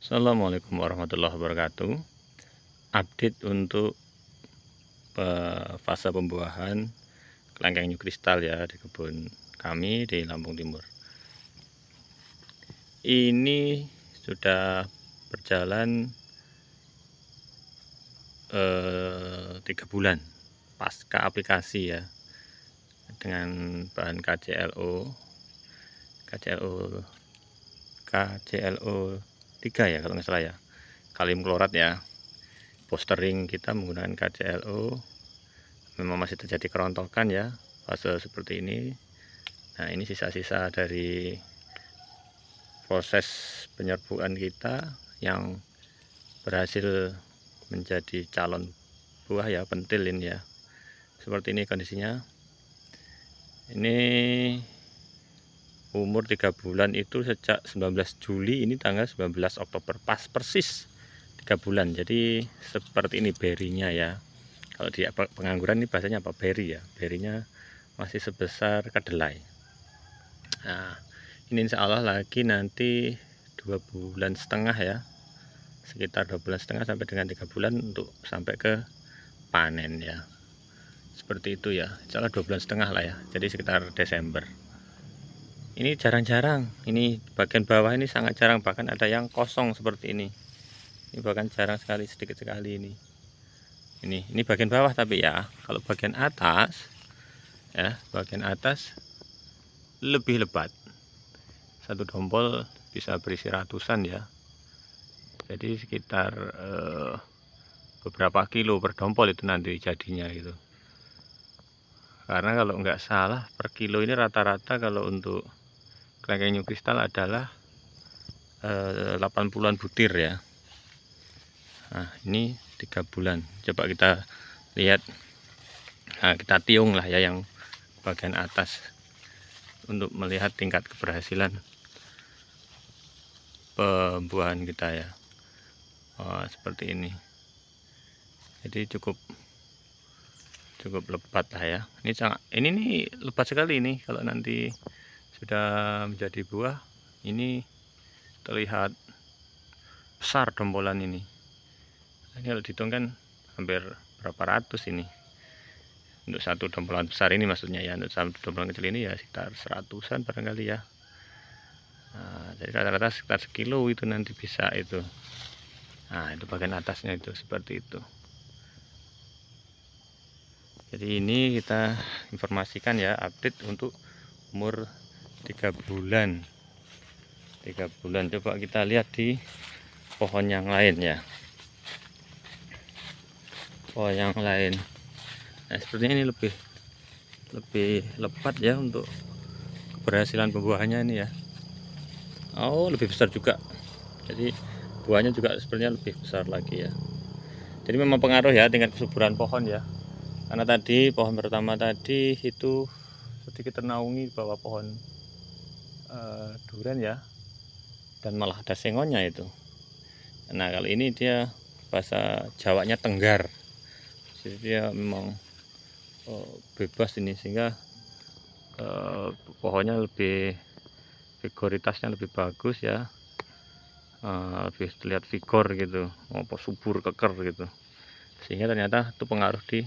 Assalamualaikum warahmatullahi wabarakatuh. Update untuk fase pembuahan kelengkeng new kristal ya di kebun kami di Lampung Timur. Ini sudah berjalan 3 bulan pasca aplikasi ya, dengan bahan KCLO 3 ya kalau nggak salah ya, kalium klorat ya. Postering kita menggunakan KCLO. Memang masih terjadi kerontokan ya fase seperti ini. Nah, ini sisa-sisa dari proses penyerbukan kita yang berhasil menjadi calon buah ya, pentil ini ya. Seperti ini kondisinya. Ini umur 3 bulan itu sejak 19 Juli, ini tanggal 19 Oktober, pas persis 3 bulan. Jadi seperti ini berinya ya. Kalau di pengangguran ini bahasanya apa? Beri ya. Berinya masih sebesar kedelai. Nah, ini insya Allah lagi nanti 2,5 bulan ya. Sekitar 2,5 bulan sampai dengan 3 bulan untuk sampai ke panen ya. Seperti itu ya. Insya Allah 2,5 bulan lah ya. Jadi sekitar Desember. Ini jarang-jarang. Ini bagian bawah ini sangat jarang, bahkan ada yang kosong seperti ini. Ini bahkan jarang sekali, sedikit sekali ini. Ini bagian bawah, tapi ya kalau bagian atas ya, bagian atas lebih lebat. Satu dompol bisa berisi ratusan ya. Jadi sekitar beberapa kilo per dompol itu nanti jadinya gitu. Karena kalau nggak salah per kilo ini rata-rata kalau untuk kelengkeng new kristal adalah 80-an butir ya. Nah, ini 3 bulan. Coba kita lihat. Nah, kita tiung lah ya yang bagian atas untuk melihat tingkat keberhasilan pembuahan kita ya. Seperti ini. Jadi cukup lebat lah ya. Ini nih lebat sekali ini. Kalau nanti sudah menjadi buah, ini terlihat besar dombolan ini. Ini kalau dihitung kan hampir berapa ratus ini. Untuk satu dombolan besar ini maksudnya ya. Untuk satu dombolan kecil ini ya sekitar 100-an barangkali ya. Nah, jadi rata-rata sekitar sekilo itu nanti bisa itu. Nah, itu bagian atasnya itu seperti itu. Jadi ini kita informasikan ya, update untuk umur 3 bulan. 3 bulan. Coba kita lihat di pohon yang lain ya. Pohon yang lain. Nah, sepertinya ini lebih lebat ya untuk keberhasilan pembuahannya ini ya. Oh, lebih besar juga. Jadi buahnya juga sebenarnya lebih besar lagi ya. Jadi memang pengaruh ya dengan kesuburan pohon ya. Karena tadi pohon pertama tadi itu sedikit ternaungi bawah pohon durian ya, dan malah ada sengonnya itu. Nah, kali ini dia bahasa Jawanya tenggar. Jadi dia memang bebas ini, sehingga pohonnya lebih, vigoritasnya lebih bagus ya. Lebih terlihat vigor gitu, subur, keker gitu, sehingga ternyata itu pengaruh di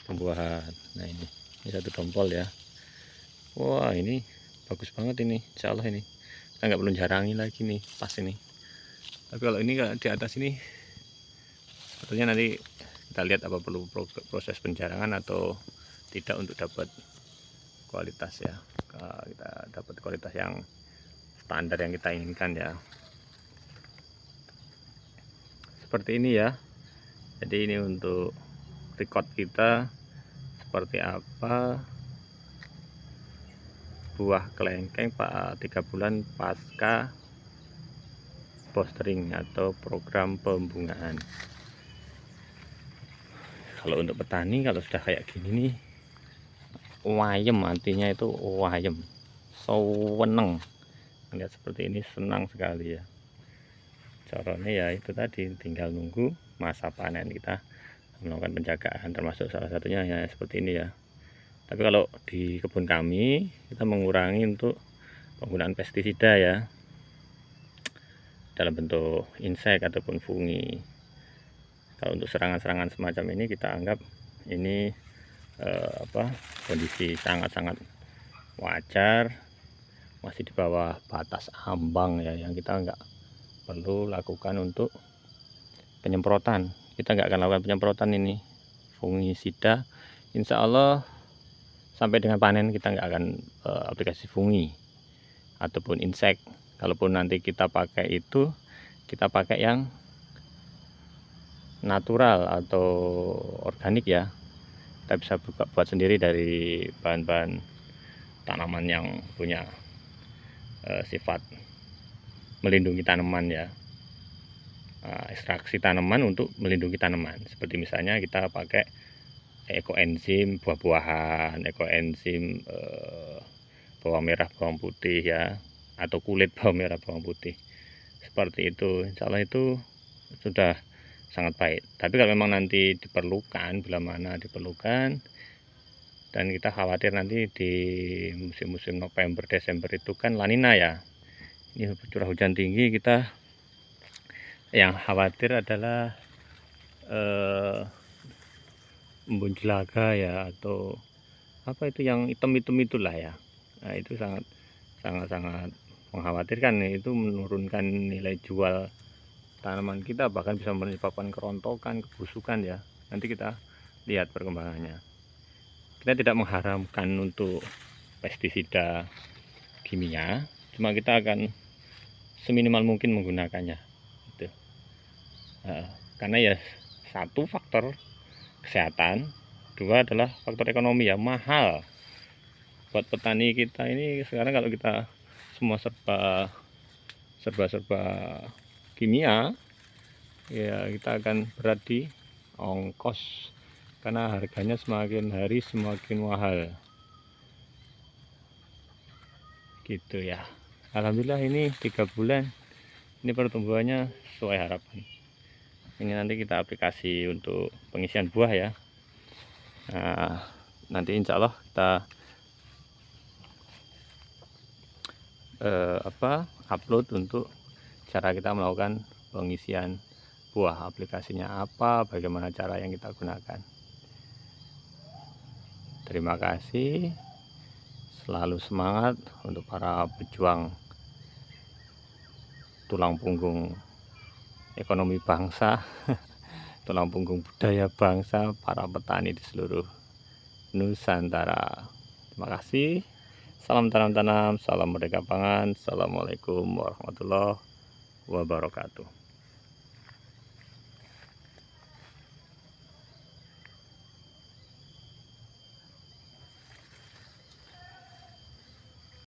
pembuahan. Nah, ini satu dompol ya. Wah, ini bagus banget ini, insya Allah ini kita nggak perlu jarangi lagi nih, pas ini. Tapi kalau ini di atas ini sebetulnya nanti kita lihat apa perlu proses penjarangan atau tidak untuk dapat kualitas ya. Kita dapat kualitas yang standar yang kita inginkan ya. Seperti ini ya. Jadi ini untuk record kita seperti apa buah kelengkeng 3 bulan pasca postering atau program pembungaan. Kalau untuk petani, kalau sudah kayak gini nih, wayem, artinya itu wayem, seneng lihat seperti ini, senang sekali ya. Caranya ya itu tadi, tinggal nunggu masa panen, kita melakukan penjagaan, termasuk salah satunya ya seperti ini ya. Tapi kalau di kebun kami kita mengurangi untuk penggunaan pestisida ya. dalam bentuk insek ataupun fungi. Kalau untuk serangan-serangan semacam ini kita anggap ini kondisi sangat-sangat wajar, masih di bawah batas ambang ya, yang kita nggak perlu lakukan untuk penyemprotan. Kita nggak akan lakukan penyemprotan ini fungisida. Insya Allah sampai dengan panen kita nggak akan aplikasi fungi ataupun insek. Kalaupun nanti kita pakai itu, kita pakai yang natural atau organik ya. Kita bisa buat sendiri dari bahan-bahan tanaman yang punya sifat melindungi tanaman ya. Ekstraksi tanaman untuk melindungi tanaman, seperti misalnya kita pakai ekoenzim buah-buahan, ekoenzim bawang merah bawang putih ya, atau kulit bawang merah bawang putih, seperti itu. Insya Allah itu sudah sangat baik. Tapi kalau memang nanti diperlukan, bila mana diperlukan, dan kita khawatir nanti di musim-musim November Desember itu kan La Nina ya, ini curah hujan tinggi, kita yang khawatir adalah embun jelaga ya, atau apa itu yang hitam-hitam itulah ya. Nah, itu sangat mengkhawatirkan, itu menurunkan nilai jual tanaman kita, bahkan bisa menyebabkan kerontokan, kebusukan ya. Nanti kita lihat perkembangannya. Kita tidak mengharamkan untuk pestisida kimia, cuma kita akan seminimal mungkin menggunakannya gitu. Karena ya satu faktor kesehatan, dua adalah faktor ekonomi ya, mahal buat petani kita ini sekarang. Kalau kita semua serba kimia ya, kita akan berat di ongkos karena harganya semakin hari semakin mahal gitu ya. Alhamdulillah ini 3 bulan ini pertumbuhannya sesuai harapan. Ini nanti kita aplikasi untuk pengisian buah ya. Nah, nanti insya Allah kita upload untuk cara kita melakukan pengisian buah, aplikasinya apa, bagaimana cara yang kita gunakan. Terima kasih, selalu semangat untuk para pejuang tulang punggung ekonomi bangsa, tulang punggung budaya bangsa, para petani di seluruh Nusantara. Terima kasih. Salam tanam-tanam, salam merdeka pangan. Assalamualaikum warahmatullahi wabarakatuh.